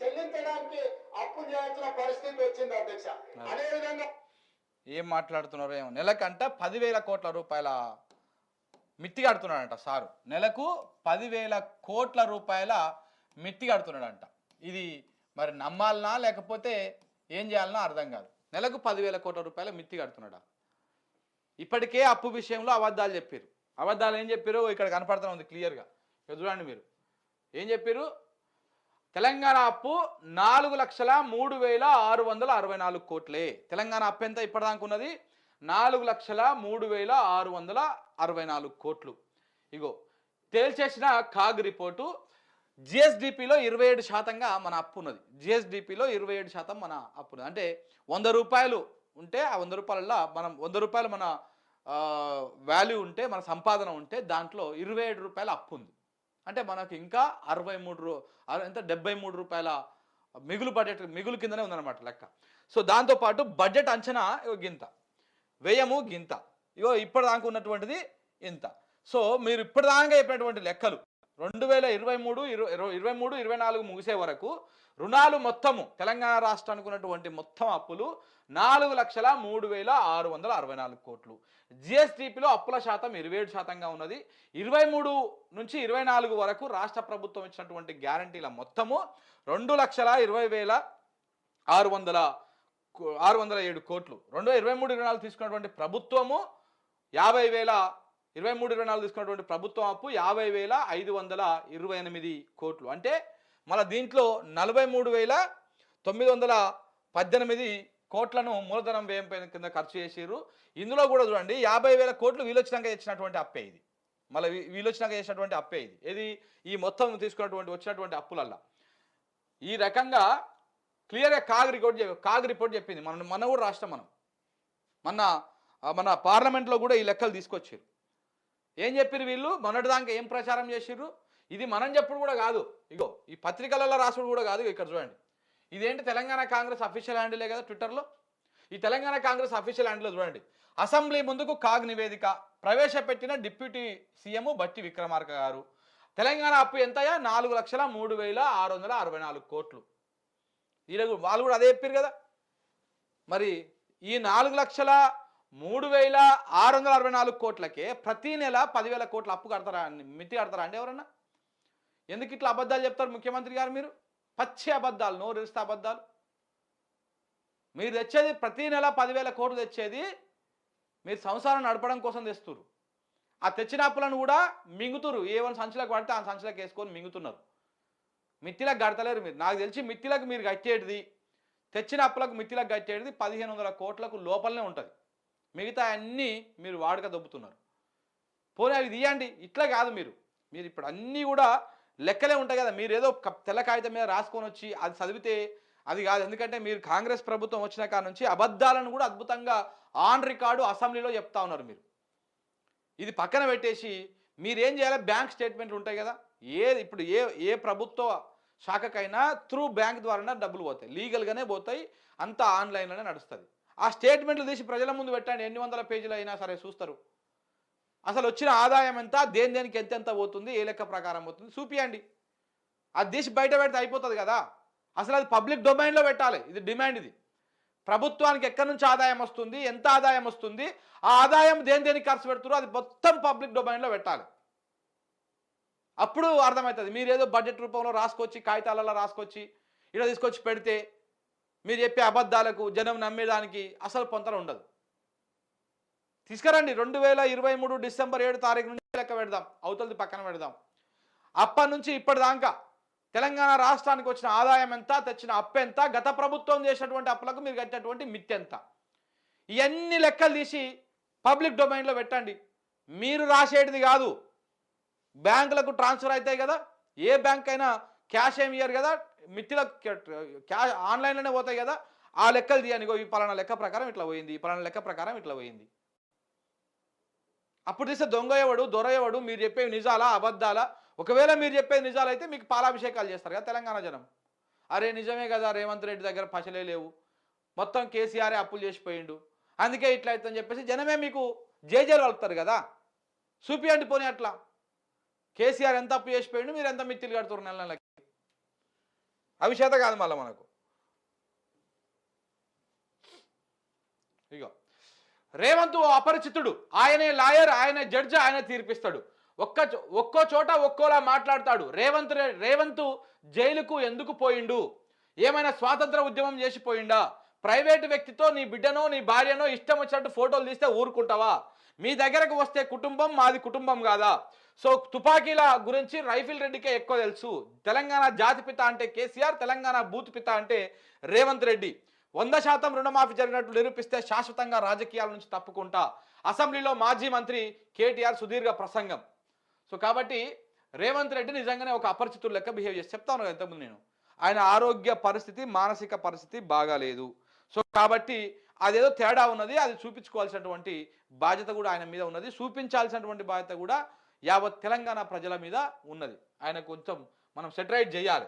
చెల్లించడానికి అప్పు చేయాల్సిన పరిస్థితి వచ్చింది అధ్యక్ష. అదే విధంగా ఏం మాట్లాడుతున్నారో ఏమో, నెలకంట 10,000 కోట్ల రూపాయల మిత్తి కడుతున్నాడంట సారు. నెలకు 10,000 కోట్ల రూపాయల మిత్తి కడుతున్నాడంట. ఇది మరి నమ్మాలనా లేకపోతే ఏం చేయాలన్నా అర్థం కాదు. నెలకు 10,000 కోట్ల రూపాయల మిత్తి కడుతున్నాడా? ఇప్పటికే అప్పు విషయంలో అబద్ధాలు చెప్పారు. అబద్ధాలు ఏం చెప్పారు ఇక్కడ కనపడుతూ ఉంది క్లియర్గా. చూడండి మీరు ఏం చెప్పారు. తెలంగాణ అప్పు 4,03,664 కోట్లే. తెలంగాణ అప్పు ఎంత ఇప్పటిదాకా ఉన్నది? 4,03,664 కోట్లు. ఇగో తేల్చేసిన కాగ్ రిపోర్టు. జిఎస్డిపిలో 27% మన అప్పు ఉన్నది. జిఎస్డిపిలో 27% మన అప్పు ఉన్నది. అంటే 100 రూపాయలు ఉంటే ఆ 100 రూపాయలలో మనం 100 రూపాయలు మన వాల్యూ ఉంటే, మన సంపాదన ఉంటే దాంట్లో 27 రూపాయల అప్పు ఉంది. అంటే మనకు ఇంకా 73 రూపాయల మిగులు కిందనే ఉందన్నమాట లెక్క. సో దాంతోపాటు బడ్జెట్ అంచనా గింత, వ్యయము గింత, ఇగో ఇప్పటిదాకా ఉన్నటువంటిది ఇంత. సో మీరు ఇప్పటిదాకా చెప్పినటువంటి లెక్కలు 2023-24 ముగిసే వరకు రుణాలు మొత్తము తెలంగాణ రాష్ట్రానికి ఉన్నటువంటి మొత్తం అప్పులు 4,03,664 కోట్లు. జిఎస్టిపిలో అప్పుల శాతం 27%గా ఉన్నది. 23-24 వరకు రాష్ట్ర ప్రభుత్వం ఇచ్చినటువంటి గ్యారంటీల మొత్తము 2,23,607 కోట్లు. 23-24 తీసుకున్నటువంటి ప్రభుత్వము 23-24 తీసుకున్నటువంటి ప్రభుత్వం అప్పు 50,528 కోట్లు. అంటే మళ్ళీ దీంట్లో 43,918 కోట్లను మూలధనం వ్యయం కింద ఖర్చు చేసారు. ఇందులో కూడా చూడండి 50,000 కోట్లు వీళ్ళొచ్చినాక ఇచ్చినటువంటి అప్పే ఇది. మళ్ళీ వీళ్ళొచ్చినాక చేసినటువంటి అప్పే ఇది. ఇది ఈ మొత్తం వచ్చినటువంటి అప్పులల్లా ఈ రకంగా క్లియర్గా కాగ్ రిపోర్ట్ చెప్పింది. మన కూడా రాష్ట్రం మన పార్లమెంట్లో కూడా ఈ లెక్కలు తీసుకొచ్చారు. ఏం చెప్పారు వీళ్ళు? మొన్నటిదాకా ఏం ప్రచారం చేసిర్రు? ఇది మనం చెప్పుడు కూడా కాదు, ఇగో ఈ పత్రికలలో రాసుడు కూడా కాదు. ఇక్కడ చూడండి, ఇదేంటి తెలంగాణ కాంగ్రెస్ అఫీషియల్ హ్యాండిలే కదా ట్విట్టర్లో. ఈ తెలంగాణ కాంగ్రెస్ అఫీషియల్ హ్యాండిల్లో చూడండి, అసెంబ్లీ ముందుకు కాగ్ నివేదిక ప్రవేశపెట్టిన డిప్యూటీ సీఎం బట్టి విక్రమార్క గారు. తెలంగాణ అప్పు ఎంతయా? 4,03,664 కోట్లు. ఈరోజు వాళ్ళు కూడా అదే చెప్పారు కదా. మరి ఈ 4,03,664 కోట్లకే ప్రతి నెల 10,000 కోట్ల అప్పు కడతారా, మితి కడతారా అంటే ఎవరన్నా? ఎందుకు ఇట్లా అబద్ధాలు చెప్తారు ముఖ్యమంత్రి గారు? మీరు పచ్చి అబద్ధాలు, నోరురిస్తే అబద్ధాలు. మీరు తెచ్చేది ప్రతి నెల 10,000 కోట్లు తెచ్చేది మీరు సంసారం నడపడం కోసం తెస్తున్నారు. ఆ తెచ్చిన అప్పులను కూడా మింగుతురు. ఏమైనా సంచులకు పడితే ఆ సంచులకు వేసుకొని మింగుతున్నారు. మిత్తిలకు కడతలేరు మీరు. నాకు తెలిసి మిత్తిలకు మీరు కట్టేటిది, తెచ్చిన అప్పులకు మిత్తిలకు కట్టేటిది 1,500 కోట్లకు లోపలనే ఉంటుంది. మిగతా అన్నీ మీరు వాడుక దొబ్బుతున్నారు. పోనీ అవి తీయండి. ఇట్లా కాదు, మీరు ఇప్పుడు అన్నీ కూడా లెక్కలే ఉంటాయి కదా. మీరు ఏదో తెల్ల కాగితం మీద రాసుకొని వచ్చి అది చదివితే అది కాదు. ఎందుకంటే మీరు కాంగ్రెస్ ప్రభుత్వం వచ్చిన కాడ నుంచి అబద్ధాలను కూడా అద్భుతంగా ఆన్ రికార్డు అసెంబ్లీలో చెప్తా ఉన్నారు. మీరు ఇది పక్కన పెట్టేసి మీరేం చేయాలి? బ్యాంక్ స్టేట్మెంట్లు ఉంటాయి కదా. ఇప్పుడు ఏ ప్రభుత్వ శాఖకైనా త్రూ బ్యాంక్ ద్వారా డబ్బులు పోతాయి, లీగల్గానే పోతాయి, అంతా ఆన్లైన్లోనే నడుస్తుంది. ఆ స్టేట్మెంట్లు తీసి ప్రజల ముందు పెట్టండి. ఎన్ని వందల పేజీలు అయినా సరే చూస్తారు. అసలు వచ్చిన ఆదాయం ఎంత, దేనికి ఎంత పోతుంది, ఏ లెక్క ప్రకారం పోతుంది చూపియండి. అది తీసి బయట పెడితే అయిపోతుంది కదా. అసలు అది పబ్లిక్ డొమైన్లో పెట్టాలి. ఇది డిమాండ్. ఇది ప్రభుత్వానికి ఎక్కడి నుంచి ఆదాయం వస్తుంది, ఎంత ఆదాయం వస్తుంది, ఆ ఆదాయం దేనికి ఖర్చు పెడుతున్నారు, అది మొత్తం పబ్లిక్ డొమైన్లో పెట్టాలి. అప్పుడు అర్థమవుతుంది. మీరేదో బడ్జెట్ రూపంలో రాసుకొచ్చి, కాగితాలలో రాసుకొచ్చి ఇలా తీసుకొచ్చి పెడితే మీరు చెప్పే అబద్ధాలకు జనం నమ్మేదానికి అసలు పొంతన ఉండదు. తీసుకురండి. 2023 డిసెంబర్ 7 తారీఖు నుంచి లెక్క పెడదాం, అవతలది పక్కన పెడదాం. అప్పటి నుంచి ఇప్పటిదాకా తెలంగాణ రాష్ట్రానికి వచ్చిన ఆదాయం ఎంత, తెచ్చిన అప్పు ఎంత, గత ప్రభుత్వం చేసినటువంటి అప్పులకు మీరు కట్టినటువంటి మిత్తి ఎంత, ఇవన్నీ లెక్కలు తీసి పబ్లిక్ డొమైన్లో పెట్టండి. మీరు రాసేటిది కాదు. బ్యాంకులకు ట్రాన్స్ఫర్ అవుతాయి కదా. ఏ బ్యాంక్ అయినా క్యాష్ ఏమి ఇయ్యరు కదా, మిత్తిలకు క్యాష్ ఆన్లైన్లోనే పోతాయి కదా. ఆ లెక్కలు తీయని, ఈ పలానా లెక్క ప్రకారం ఇట్లా పోయింది, ఈ పలానా లెక్క ప్రకారం ఇట్లా పోయింది. అప్పుడు తీస్తే దొంగ ఎవడు, దొర ఎవడు, మీరు చెప్పేవి నిజాలా అబద్ధాలా? ఒకవేళ మీరు చెప్పేది నిజాలైతే మీకు పాలాభిషేకాలు చేస్తారు కదా తెలంగాణ జనం. అరే నిజమే కదా, రేవంత్ రెడ్డి దగ్గర పశలే లేవు, మొత్తం కేసీఆరే అప్పులు చేసిపోయిండు, అందుకే ఇట్లా అవుతుందని చెప్పేసి జనమే మీకు జేజేలు వలుపుతారు కదా. చూపియండి పోనీ అట్లా కేసీఆర్ ఎంత అప్పు చేసిపోయిండు, మీరు ఎంత మిత్తిలు కడుతున్నారు నెల నెలకి. అవి చేత కాదు మళ్ళీ మనకు. ఇగో రేవంత్ ఓ అపరిచితుడు, ఆయనే లాయర్, ఆయన జడ్జి, ఆయన తీర్పిస్తాడు. ఒక్కో చోట ఒక్కోలా మాట్లాడతాడు. రేవంత్ జైలుకు ఎందుకు పోయిండు? ఏమైనా స్వాతంత్ర ఉద్యమం చేసి పోయిండా? ప్రైవేటు వ్యక్తితో నీ బిడ్డనో నీ భార్యనో ఇష్టం వచ్చినట్టు ఫోటోలు తీస్తే ఊరుకుంటావా? మీ దగ్గరకు వస్తే కుటుంబం, మాది కుటుంబం కాదా? సో తుపాకీల గురించి రైఫిల్ రెడ్డికే ఎక్కువ తెలుసు. తెలంగాణ జాతిపిత అంటే కేసీఆర్, తెలంగాణ బూతుపిత అంటే రేవంత్ రెడ్డి. 100% రుణమాఫీ జరిగినట్లు నిరూపిస్తే శాశ్వతంగా రాజకీయాల నుంచి తప్పుకుంటా. అసెంబ్లీలో మాజీ మంత్రి కేటీఆర్ సుదీర్ఘ ప్రసంగం. సో కాబట్టి రేవంత్ రెడ్డి నిజంగానే ఒక అపరిచితుడు లెక్క బిహేవ్ చేసి చెప్తాను కదా ఇంతకుముందు నేను. ఆయన ఆరోగ్య పరిస్థితి, మానసిక పరిస్థితి బాగాలేదు. సో కాబట్టి అదేదో తేడా ఉన్నది, అది చూపించుకోవాల్సినటువంటి బాధ్యత కూడా ఆయన మీద ఉన్నది. చూపించాల్సినటువంటి బాధ్యత కూడా యావత్ తెలంగాణ ప్రజల మీద ఉన్నది. ఆయన కొంచెం మనం సెటరైట్ చేయాలి.